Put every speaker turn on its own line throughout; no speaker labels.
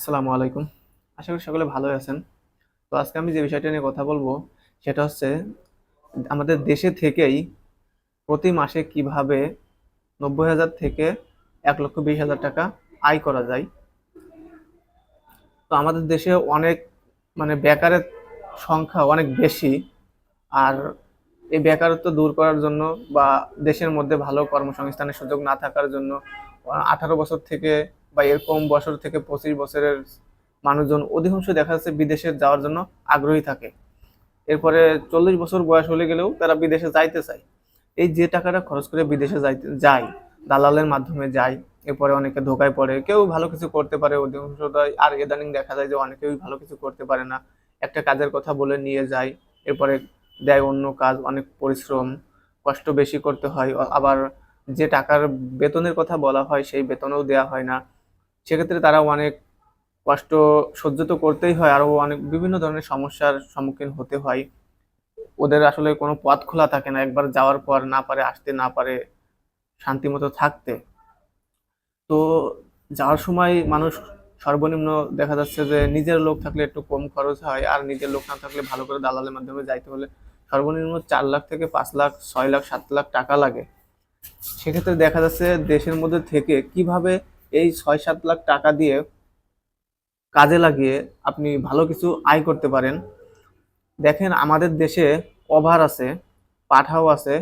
আসসালামু আলাইকুম। আশা করি সকলে ভালোই আছেন। তো আজকে আমি যে বিষয়টা নিয়ে কথা বলবো সেটা হচ্ছে আমাদের দেশে থেকেই প্রতি মাসে কিভাবে ৯০,০০০ থেকে ১,২০,০০০ টাকা আয় করা যায়। তো আমাদের দেশে অনেক বেকারের সংখ্যা অনেক বেশি। আর এই বেকারত্ব দূর করার জন্য বা দেশের মধ্যে ভালো কর্মসংস্থানের সুযোগ না থাকার জন্য ১৮ বছর থেকে বা এর কম বছর থেকে ২৫ বছরের মানুষজন অধিকাংশ দেখা যাচ্ছে বিদেশে যাওয়ার জন্য আগ্রহী থাকে। এরপরে ৪০ বছর বয়স হলে গেলেও তারা বিদেশে যাইতে চায়। এই যে টাকাটা খরচ করে বিদেশে যাইতে যায়, দালালের মাধ্যমে যায়। এরপরে অনেকে ধোকায় পড়ে, কেউ ভালো কিছু করতে পারে অধিকাংশটাই, আর ইদানিং দেখা যায় যে অনেকেই ভালো কিছু করতে পারে না। একটা কাজের কথা বলে নিয়ে যায়, এরপরে দেয় অন্য কাজ, অনেক পরিশ্রম, কষ্ট বেশি করতে হয়। আবার যে টাকার বেতনের কথা বলা হয় সেই বেতনও দেয়া হয় না। সেক্ষেত্রে তারা অনেক কষ্ট সহ্য তো করতেই হয়, আরো অনেক বিভিন্ন ধরনের সমস্যার সম্মুখীন হতে হয়। ওদের আসলে কোনো পথ খোলা থাকে না, একবার যাওয়ার পর না পারে আসতে, না পারে শান্তিমতো থাকতে। তো যাওয়ার সময় মানুষ সর্বনিম্ন দেখা যাচ্ছে যে নিজের লোক থাকলে একটু কম খরচ হয়, আর নিজের লোক না থাকলে ভালো করে দালালের মাধ্যমে যাইতে হলে সর্বনিম্ন ৪ লাখ থেকে ৫ লাখ, ৬ লাখ, ৭ লাখ টাকা লাগে। সেক্ষেত্রে দেখা যাচ্ছে দেশের মধ্যে থেকে কিভাবে এই ৬-৭ লাখ টাকা দিয়ে কাজে লাগিয়ে আপনি ভালো কিছু আয় করতে পারেন। দেখেন আমাদের দেশে ওভার আছে, পাঠাও আছে।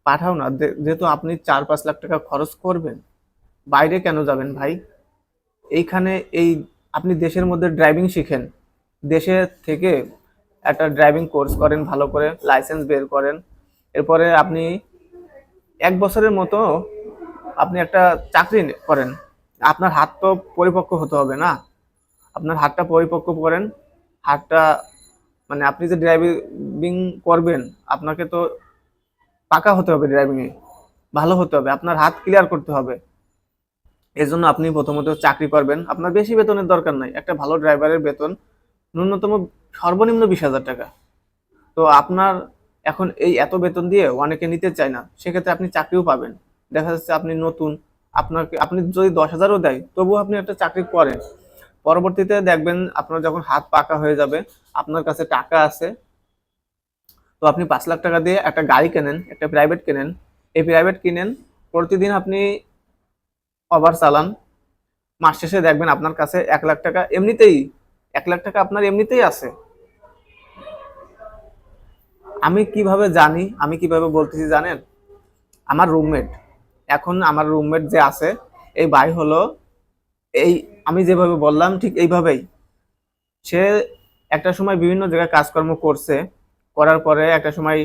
পাঠাও না, যেহেতু আপনি ৪-৫ লাখ টাকা খরচ করবেন, বাইরে কেন যাবেন ভাই? এইখানে এই আপনি দেশের মধ্যে ড্রাইভিং শিখেন, দেশে থেকে একটা ড্রাইভিং কোর্স করেন, ভালো করে লাইসেন্স বের করেন। এরপরে আপনি ১ বছরের মতো আপনি একটা চাকরি করেন। আপনার হাত তো পরিপক্ক হতে হবে না? আপনার হাতটা পরিপক্ক করেন। হাতটা আপনি যে ড্রাইভিং করবেন, আপনাকে তো পাকা হতে হবে, ড্রাইভিং এ ভালো হতে হবে, আপনার হাত ক্লিয়ার করতে হবে। এর জন্য আপনি প্রথমত চাকরি করবেন। আপনার বেশি বেতনের দরকার নাই, একটা ভালো ড্রাইভারের বেতন ন্যূনতম সর্বনিম্ন ২০,০০০ টাকা। তো আপনার এখন এই এত বেতন দিয়ে অনেকে নিতে চায় না, সেক্ষেত্রে আপনি চাকরিও পাবেন। দেখা যাচ্ছে আপনি নতুন, আপনি যদি ১০,০০০ও দেয় তবুও আপনি একটা চাকরি করেন। পরবর্তীতে দেখবেন আপনার যখন হাত পাকা হয়ে যাবে, আপনার কাছে টাকা আছে, তো আপনি ৫ লাখ টাকা দিয়ে একটা গাড়ি কেনেন, একটা প্রাইভেট কেনেন। এই প্রাইভেট কিনেন, প্রতিদিন আপনি ওভার চালান। মাস শেষে দেখবেন আপনার কাছে ১ লাখ টাকা এমনিতেই, ১ লাখ টাকা আপনার এমনিতেই আছে। আমি কিভাবে জানি, আমি কিভাবে বলতেছি জানেন? আমার রুমমেট, এখন আমার রুমমেট যে আছে, এই ভাই হলো এই আমি যেভাবে বললাম ঠিক এইভাবেই। সে একটা সময় বিভিন্ন জায়গায় কাজকর্ম করছে, করার পরে একটা সময়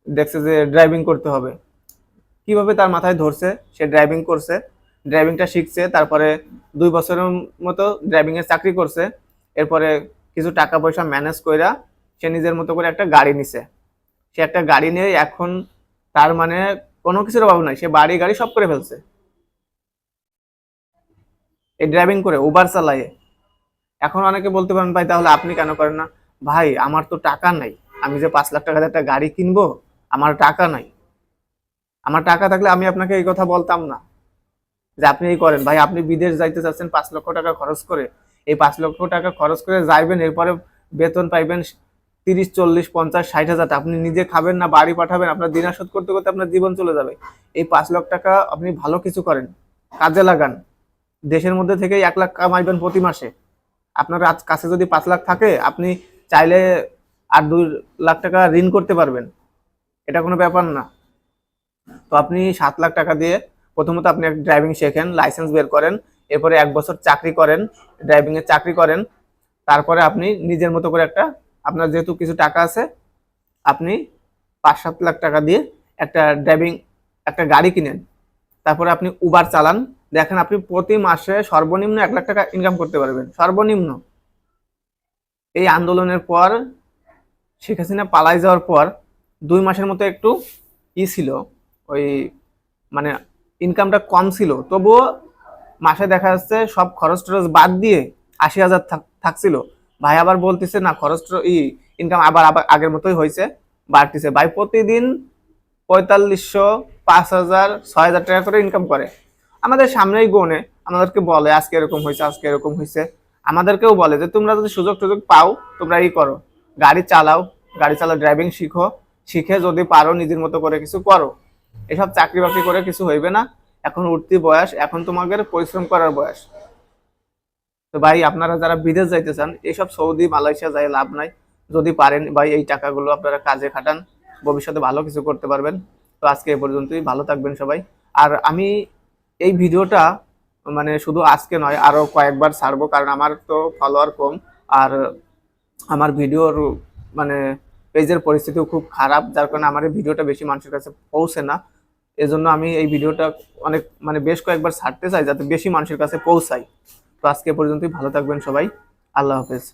দেখছে যে ড্রাইভিং করতে হবে। কিভাবে তার মাথায় ধরছে, সে ড্রাইভিং করছে, ড্রাইভিংটা শিখছে, তারপরে ২ বছরের মতো ড্রাইভিং এর চাকরি করছে। এরপরে কিছু টাকা পয়সা ম্যানেজ কইরা সে নিজের মতো করে একটা গাড়ি নিছে। সে একটা গাড়ি নিয়ে এখন তার কোনো কিছুর অভাব নাই, সে বাড়ি গাড়ি সব করে ফেলছে এই ড্রাইভিং করে, উবার চালায়ে। এখন অনেকে বলতে পারেন ভাই তাহলে আপনি কেন করেন না? ভাই আমার তো টাকা নাই, আমি যে ৫ লাখ টাকা দিয়ে একটা গাড়ি কিনবো, আমার টাকা নাই। আমার টাকা থাকলে আমি আপনাকে এই কথা বলতাম না যে আপনি এই করেন। ভাই আপনি বিদেশ যাইতে চাচ্ছেন ৫ লক্ষ টাকা খরচ করে, এই ৫ লক্ষ টাকা খরচ করে যাইবেন, এরপরে বেতন পাইবেন ৩০, ৪০, ৫০, ৬০ হাজার। আপনি নিজে খাবেন না, বাড়ি পাঠাবেন, আপনার দিন শোধ করতে করতে আপনার জীবন চলে যাবে। এই ৫ লাখ টাকা আপনি ভালো কিছু করেন, কাজে লাগান। দেশের মধ্যে থেকেই ১ লাখ কামাইবেন প্রতি মাসে। আপনার কাছে যদি ৫ লাখ থাকে, আপনি চাইলে আর ২ লাখ টাকা ঋণ করতে পারবেন, এটা কোনো ব্যাপার না। তো আপনি ৭ লাখ টাকা দিয়ে প্রথমত আপনি একটা ড্রাইভিং শেখেন, লাইসেন্স বের করেন, এরপরে ১ বছর চাকরি করেন, ড্রাইভিং এর চাকরি করেন। তারপরে আপনি নিজের মতো করে একটা, আপনার যেহেতু কিছু টাকা আছে, আপনি ৫-৭ লাখ টাকা দিয়ে একটা ড্রাইভিং, একটা গাড়ি কিনেন। তারপরে আপনি উবার চালান। দেখেন আপনি প্রতি মাসে সর্বনিম্ন ১ লাখ টাকা ইনকাম করতে পারবেন, সর্বনিম্ন। এই আন্দোলনের পর, শেখ হাসিনা পালাই যাওয়ার পর ২ মাসের মতো একটু ছিল, ওই মানে ইনকামটা কম ছিল, তবুও মাসে দেখা যাচ্ছে সব খরচ টরচ বাদ দিয়ে ৮০,০০০ থাকছিল। ভাই আবার বলতেছে না খরচ ইনকাম আবার আবার আগের মতোই হয়েছে, বাড়তেছে। ভাই প্রতিদিন ৪৫০০, ৫,০০০, ৬,০০০ টাকা করে ইনকাম করে। আমাদের সামনেই গোনে আমাদেরকে বলে আজকে এরকম হয়েছে, আজকে এরকম হয়েছে। আমাদেরকেও বলে যে তোমরা যদি সুযোগ টুযোগ পাও তোমরা এই করো, গাড়ি চালাও, ড্রাইভিং শিখো, শিখে যদি পারো নিজের মতো করে কিছু করো। এসব চাকরি বাকরি করে কিছু হইবে না, এখন উঠতি বয়স, এখন তোমাদের পরিশ্রম করার বয়স। তো ভাই আপনারা যারা বিদেশ যাইতে চান, এইসব সৌদি মালয়েশিয়া যাই লাভ নাই। যদি পারেন ভাই এই টাকাগুলো আপনারা কাজে খাটান, ভবিষ্যতে ভালো কিছু করতে পারবেন। তো আজকে এ পর্যন্তই, ভালো থাকবেন সবাই। আর আমি এই ভিডিওটা মানে শুধু আজকে নয়, আরো কয়েকবার ছাড়বো, কারণ আমার তো ফলোয়ার কম, আর আমার ভিডিওর মানে পেজের পরিস্থিতিও খুব খারাপ, যার কারণে আমার এই ভিডিওটা বেশি মানুষের কাছে পৌঁছে না। এজন্য আমি এই ভিডিওটা অনেক মানে বেশ কয়েকবার ছাড়তে চাই যাতে বেশি মানুষের কাছে পৌঁছায়। তো আজকে এ পর্যন্তই, ভালো থাকবেন সবাই, আল্লাহ হাফেজ।